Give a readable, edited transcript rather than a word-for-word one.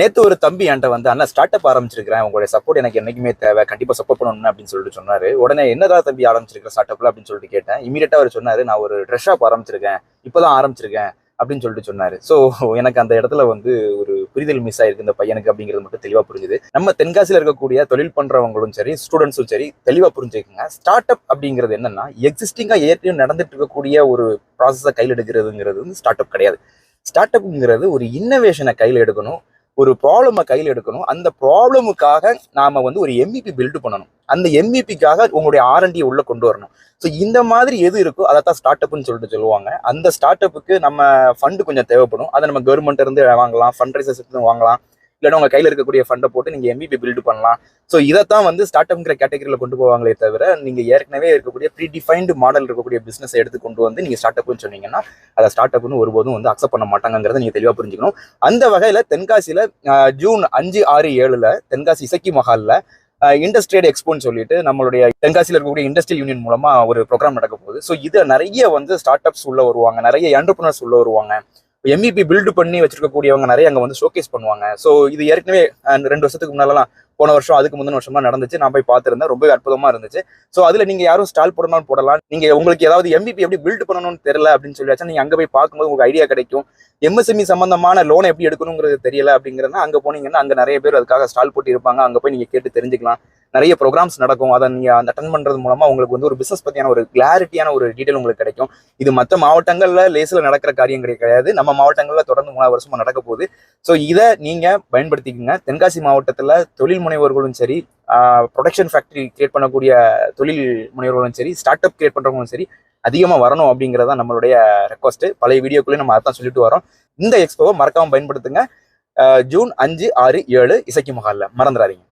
நேத்து ஒரு தம்பி என்கிட்ட வந்து அண்ணா ஸ்டார்ட் அப் ஆரம்பிச்சிருக்கிறேன், உங்களுடைய சப்போர்ட் எனக்கு என்னைக்குமே தேவை, கண்டிப்பா சப்போர்ட் பண்ணணும் அப்படின்னு சொல்லிட்டு சொன்னாரு. உடனே என்னடா தம்பி ஆரம்பிச்சிருக்கிற ஸ்டார்ட் அப்ல அப்படின்னு சொல்லிட்டு கேட்டேன். இமீடியட்டா அவர் சொன்னாரு, நான் ஒரு ட்ரெஸ் ஷாப் ஆரம்பிச்சிருக்கேன், இப்பதான் ஆரம்பிச்சிருக்கேன் அப்படின்னு சொல்லிட்டு சொன்னாரு. ஸோ எனக்கு அந்த இடத்துல வந்து ஒரு புரிதல் மிஸ் ஆயிருக்கு இந்த பையனுக்கு அப்படிங்கிறது மட்டும் தெளிவா புரிஞ்சுது. நம்ம தென்காசியில் இருக்கக்கூடிய தொழில் பண்றவங்களும் சரி, ஸ்டூடெண்ட்ஸும் சரி, தெளிவா புரிஞ்சுக்கோங்க. ஸ்டார்ட் அப் அப்படிங்கிறது என்னன்னா, எக்ஸிஸ்டிங்கா ஏற்கனவே நடந்துட்டு இருக்கக்கூடிய ஒரு ப்ராசஸை கையில் எடுக்கிறதுங்கிறது வந்து ஸ்டார்ட் அப் கிடையாது. ஸ்டார்ட் அப்ங்கிறது ஒரு இன்னோவேஷனை கையில் எடுக்கணும், ஒரு ப்ராப்ளமை கையில் எடுக்கணும். அந்த ப்ராப்ளமுக்காக நாம வந்து ஒரு எம்இபி பில்டு பண்ணணும். அந்த எம்இபிக்காக உங்களுடைய ஆர்என்டி உள்ள கொண்டு வரணும். ஸோ இந்த மாதிரி எது இருக்கோ அதைத்தான் ஸ்டார்ட் அப்னு சொல்லிட்டு சொல்லுவாங்க. அந்த ஸ்டார்ட் அப்புக்கு நம்ம ஃபண்டு கொஞ்சம் தேவைப்படும். அதை நம்ம கவர்மெண்ட் இருந்து வாங்கலாம், ஃபண்ட் ரைசர்ஸ் இருந்து வாங்கலாம், இல்லைன்னா உங்க கையில் இருக்கக்கூடிய ஃபண்டை போட்டு நீங்க எம்பிபி பில்டு பண்ணலாம். ஸோ இதைத்தான் வந்து ஸ்டார்ட் அப்ங்கிற கேட்டகரியில் கொண்டு போவாங்களே தவிர, நீங்க ஏற்கனவே இருக்கக்கூடிய ப்ரீ டிஃபைன்டு மாடல் இருக்கக்கூடிய பிசினஸ் எடுத்து கொண்டு வந்து நீங்க ஸ்டார்ட் அப்னு சொன்னீங்கன்னா அதை ஸ்டார்ட் அப்னு ஒருபோதும் வந்து அக்செப்ட் பண்ண மாட்டாங்கிறத நீங்க தெளிவா புரிஞ்சுக்கணும். அந்த வகையில தென்காசியில ஜூன் 5, 6, 7 தென்காசி இசக்கி மஹால்ல இண்டஸ்ட்ரியல் எக்ஸ்போன்னு சொல்லிட்டு நம்மளுடைய தென்காசியில் இருக்கக்கூடிய இண்டஸ்ட்ரியல் யூனியன் மூலமா ஒரு ப்ரோக்ராம் நடக்க போகுது. ஸோ இதை நிறைய வந்து ஸ்டார்ட் அப்ஸ் உள்ள வருவாங்க, நிறைய என்டர்பிரினர்ஸ் உள்ள வருவாங்க, எம்இபி பில்டு பண்ணி வச்சிருக்கக்கூடியவங்க நிறைய அங்கே வந்து ஷோகேஸ் பண்ணுவாங்க. ஸோ இது ஏற்கனவே 2 வருஷத்துக்கு முன்னாலலாம், போன வருஷம் அதுக்கு முந்தின வருஷம்லாம் நடந்துச்சு. நான் போய் பார்த்துருந்தேன், ரொம்ப அற்புதமா இருந்துச்சு. ஸோ அதுல நீங்க யாரும் ஸ்டால் போடணும் போடலாம். நீங்க உங்களுக்கு ஏதாவது எம்பிபி எப்படி பில்டு பண்ணணும்னு தெரியல அப்படின்னு சொல்லியாச்சா நீங்க அங்கே போய் பார்க்கும்போது உங்களுக்கு ஐடியா கிடைக்கும். எம்எஸ்எம்இ சம்பந்தமான லோனை எப்படி எடுக்கணுங்கிறது தெரியல அப்படிங்கிறதுனா அங்கே போனீங்கன்னா அங்கே நிறைய பேர் அதுக்காக ஸ்டால் போட்டு இருப்பாங்க. அங்கே போய் நீங்க கேட்டு தெரிஞ்சுக்கலாம். நிறைய ப்ரோக்ராம்ஸ் நடக்கும். அதை நீங்க அந்த அட்டன் பண்றது மூலமா உங்களுக்கு வந்து ஒரு பிசினஸ் பத்தியான ஒரு கிளாரிட்டியான ஒரு டீடைல் உங்களுக்கு கிடைக்கும். இது மற்ற மாவட்டங்கள்ல லேசில் நடக்கிற காரியம் கிடையாது. நம்ம மாவட்டங்கள்ல தொடர்ந்து 3 வருஷமா நடக்க போகுது. ஸோ இதை நீங்க பயன்படுத்திக்கங்க. தென்காசி மாவட்டத்துல தொழில் முனைவோர்களும் சரி, ப்ரொடக்ஷன் ஃபேக்டரி கிரியேட் பண்ணக்கூடிய தொழில் முனைவோர்களும் சரி, ஸ்டார்ட் அப் கிரியேட் பண்றவங்களும் சரி அதிகமா வரணும் அப்படிங்கிறதா நம்மளுடைய ரெக்வஸ்ட். பழைய வீடியோக்குள்ளே நம்ம அதான் சொல்லிட்டு வரோம். இந்த எக்ஸ்போவை மறக்காம பயன்படுத்துங்க. ஜூன் 5, 6, 7 இசக்கி மஹால்ல மறந்துடாதீங்க.